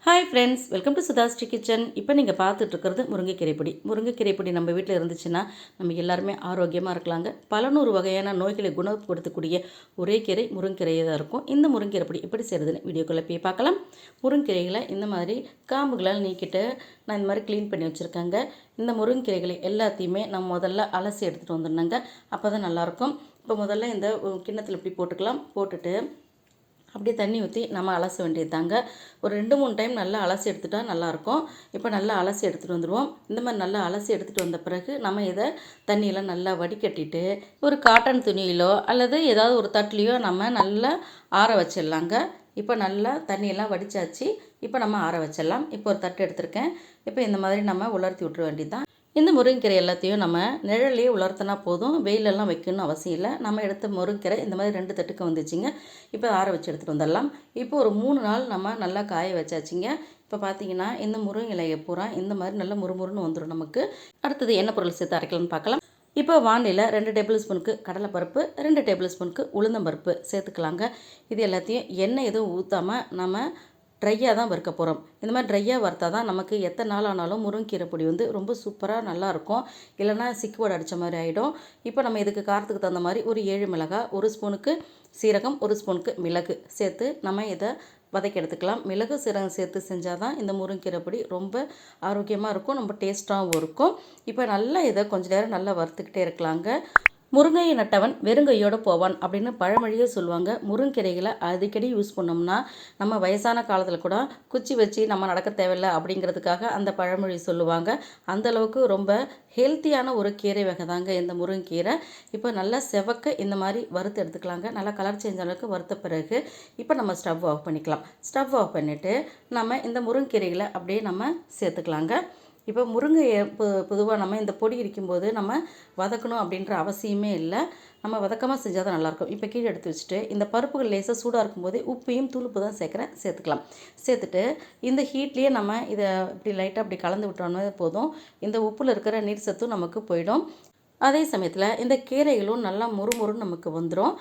Hi friends, welcome to Sudhasri kitchen. இப்போ நீங்கள் பார்த்துட்ருக்கிறது முருங்கைக்கீரை பொடி. முருங்கைக்கீரை பொடி நம்ம வீட்டில் இருந்துச்சுன்னா நம்ம எல்லாருமே ஆரோக்கியமாக இருக்கலாங்க. பல நூறு வகையான நோய்களை குணப்படுத்தக்கூடிய ஒரே கீரை முருங்கைக்கீரையே தான் இருக்கும். இந்த முருங்கைக்கீரை பொடி எப்படி செய்கிறதுன்னு வீடியோக்குள்ளே போய் பார்க்கலாம். முருங்கைக்கீரைகளை இந்த மாதிரி காம்புகளால் நீக்கிட்டு நான் இந்த மாதிரி க்ளீன் பண்ணி வச்சுருக்கேங்க. இந்த முருங்கைக்கீரைகளை எல்லாத்தையுமே நான் முதல்ல அலசி எடுத்துகிட்டு வந்துடணுங்க. அப்போ தான் நல்லாயிருக்கும். இப்போ முதல்ல இந்த கிண்ணத்தில் இப்படி போட்டுக்கலாம். போட்டுட்டு அப்படியே தண்ணி ஊற்றி நம்ம அலச வேண்டியது தாங்க. ஒரு 2-3 டைம் நல்லா அலசி எடுத்துட்டா நல்லாயிருக்கும். இப்போ நல்லா அலசி எடுத்துகிட்டு வந்துடுவோம். இந்த மாதிரி நல்லா அலசி எடுத்துகிட்டு வந்த பிறகு நம்ம இதை தண்ணியெல்லாம் நல்லா வடிகட்டிட்டு ஒரு காட்டன் துணியிலோ அல்லது ஏதாவது ஒரு தட்டுலையோ நம்ம நல்லா ஆற வச்சிடலாங்க. இப்போ நல்லா தண்ணியெல்லாம் வடித்தாச்சு. இப்போ நம்ம ஆற வச்சிடலாம். இப்போ ஒரு தட்டு எடுத்திருக்கேன். இப்போ இந்த மாதிரி நம்ம உலர்த்தி விட்டுற வேண்டியது தான். இந்த முருங்கைக்கீரை எல்லாத்தையும் நம்ம நிழல்லையே உலர்த்தினா போதும், வெயிலெல்லாம் வைக்கணும்னு அவசியம் இல்லை. நம்ம எடுத்த முருங்கைக்கீரை இந்த மாதிரி 2 தட்டுக்கு வந்துச்சுங்க. இப்போ ஆற வச்சு எடுத்துகிட்டு வந்துடலாம். இப்போ ஒரு 3 நாள் நம்ம நல்லா காய வச்சாச்சுங்க. இப்போ பார்த்தீங்கன்னா இந்த முருங்கை இலையை பூரா இந்த மாதிரி நல்லா முறுமுறுன்னு வந்துடும் நமக்கு. அடுத்தது என்ன பொருள் சேர்த்து அரைக்கலாம்னு பார்க்கலாம். இப்போ வானிலையில் 2 டேபிள் ஸ்பூனுக்கு கடலைப்பருப்பு, 2 டேபிள் ஸ்பூனுக்கு உளுந்தம்பருப்பு சேர்த்துக்கலாங்க. இது எல்லாத்தையும் எண்ணெய் எதுவும் ஊற்றாமல் நம்ம ட்ரையாக தான் வறுக்க போகிறோம். இந்த மாதிரி ட்ரையாக வறுத்தா தான் நமக்கு எத்தனை நாள் ஆனாலும் முருங்கைக்கீரை பொடி வந்து ரொம்ப சூப்பராக நல்லாயிருக்கும். இல்லைனா சிக்குவடை அடித்த மாதிரி ஆகிடும். இப்போ நம்ம இதுக்கு காரத்துக்கு தகுந்த மாதிரி ஒரு 7 மிளகாய், 1 ஸ்பூனுக்கு சீரகம், 1 ஸ்பூனுக்கு மிளகு சேர்த்து நம்ம இதை வதக்கி எடுத்துக்கலாம். மிளகு சீரகம் சேர்த்து செஞ்சால் தான் இந்த முருங்கைக்கீரை பொடி ரொம்ப ஆரோக்கியமாக இருக்கும், ரொம்ப டேஸ்ட்டாகவும் இருக்கும். இப்போ நல்லா இதை கொஞ்சம் நேரம் நல்லா வறுத்துக்கிட்டே இருக்கலாங்க. முருங்கையை நட்டவன் வெறுங்கையோடு போவான் அப்படின்னு பழமொழியே சொல்லுவாங்க. முருங்கீரைகளை அடிக்கடி யூஸ் பண்ணோம்னா நம்ம வயசான காலத்தில் கூட குச்சி வச்சு நம்ம நடக்க தேவையில்லை அப்படிங்கிறதுக்காக அந்த பழமொழி சொல்லுவாங்க. அந்தளவுக்கு ரொம்ப ஹெல்த்தியான ஒரு கீரை வகை தாங்க இந்த முருங்கீரை. இப்போ நல்லா செவக்க இந்த மாதிரி வறுத்து எடுத்துக்கலாங்க. நல்லா கலர் சேஞ்ச் அளவுக்கு வறுத்த பிறகு இப்போ நம்ம ஸ்டவ் ஆஃப் பண்ணிக்கலாம். ஸ்டவ் ஆஃப் பண்ணிவிட்டு நம்ம இந்த முருங்கீரைகளை அப்படியே நம்ம சேர்த்துக்கலாங்க. இப்போ முருங்கையை பொதுவாக நம்ம இந்த பொடி இருக்கும்போது நம்ம வதக்கணும் அப்படின்ற அவசியமே இல்லை. நம்ம வதக்கமாக செஞ்சால் தான் நல்லாயிருக்கும். இப்போ கீழே எடுத்து வச்சுட்டு இந்த பருப்புகள் லேசாக சூடாக இருக்கும்போதே உப்பையும் தூளுப்பு தான் சேர்த்துக்கலாம். சேர்த்துட்டு இந்த ஹீட்லேயே நம்ம இதை இப்படி லைட்டாக அப்படி கலந்து விட்டோம்னா போதும். இந்த உப்பில் இருக்கிற நீர் சத்தும் நமக்கு போயிடும். அதே சமயத்தில் இந்த கீரைகளும் நல்லா முறுமுறுன்னு நமக்கு வந்துடும்.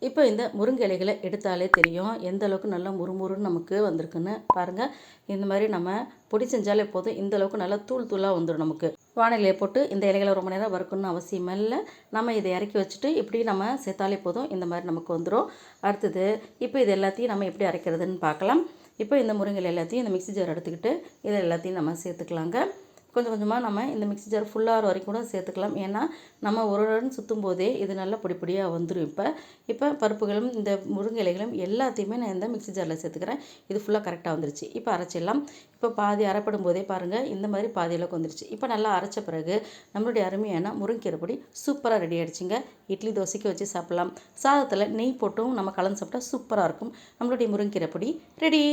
இப்போ இந்த முருங்கை இலைகளை எடுத்தாலே தெரியும் எந்த அளவுக்கு நல்லா முறுமுறுன்னு நமக்கு வந்திருக்குன்னு பாருங்கள். இந்த மாதிரி நம்ம பொடி செஞ்சாலே போதும், இந்த அளவுக்கு நல்லா தூளாக வந்துடும் நமக்கு. வானிலையை போட்டு இந்த இலைகளை ரொம்ப நேரம் வறுக்கணும்னு அவசியம் இல்லை. நம்ம இதை இறக்கி வச்சுட்டு இப்படி நம்ம சேர்த்தாலே போதும், இந்த மாதிரி நமக்கு வந்துடும். அடுத்தது இப்போ இது எல்லாத்தையும் நம்ம எப்படி அரைக்கிறதுன்னு பார்க்கலாம். இப்போ இந்த முருங்கை எல்லாத்தையும் இந்த மிக்ஸி ஜார் எடுத்துக்கிட்டு இதை எல்லாத்தையும் நம்ம சேர்த்துக்கலாங்க. கொஞ்சம் கொஞ்சமாக நம்ம இந்த மிக்ஸி ஜார் ஃபுல்லாகிற வரைக்கும் கூட சேர்த்துக்கலாம். ஏன்னா நம்ம ஒரு ரன் சுற்றும் போதே இது நல்லா பொடி பொடியாக வந்துடும். இப்போ பருப்புகளும் இந்த முருங்கை இலைகளும் எல்லாத்தையுமே நான் இந்த மிக்ஸி ஜாரில் சேர்த்துக்கிறேன். இது ஃபுல்லாக கரெக்டாக வந்துருச்சு. இப்போ அரைச்சிடலாம். இப்போ பாதி அரைப்படும் போதே பாருங்கள் இந்த மாதிரி பாதி அளவுக்கு வந்துருச்சு. இப்போ நல்லா அரைச்ச பிறகு நம்மளுடைய அருமையான முருங்கீரை பொடி சூப்பராக ரெடி ஆகிடுச்சிங்க. இட்லி தோசைக்கு வச்சு சாப்பிட்லாம். சாதத்தில் நெய் போட்டும் நம்ம கலந்து சாப்பிட்டா சூப்பராக இருக்கும். நம்மளுடைய முருங்கீரை பொடி ரெடி.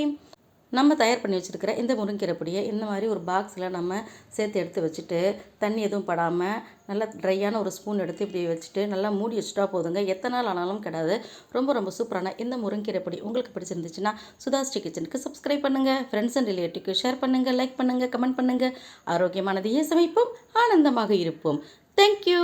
நம்ம தயார் பண்ணி வச்சுருக்கிற இந்த முருங்கீரை பொடியை இந்த மாதிரி ஒரு பாக்ஸில் நம்ம சேர்த்து எடுத்து வச்சுட்டு தண்ணி எதுவும் படாமல் நல்லா ட்ரையான ஒரு ஸ்பூன் எடுத்து இப்படி வச்சுட்டு நல்லா மூடி வச்சுட்டா போதுங்க. எத்தனை நாள் ஆனாலும் கிடையாது. ரொம்ப ரொம்ப சூப்பரான இந்த முருங்கீரை பொடி உங்களுக்கு பிடிச்சிருந்துச்சுன்னா சுதாஸ்ரீ கிச்சனுக்கு சப்ஸ்கிரைப் பண்ணுங்கள். ஃப்ரெண்ட்ஸ் அண்ட் ரிலேட்டிவ்க்கு ஷேர் பண்ணுங்கள், லைக் பண்ணுங்கள், கமெண்ட் பண்ணுங்கள். ஆரோக்கியமானதையே சமைப்போம், ஆனந்தமாக இருப்போம். தேங்க்யூ.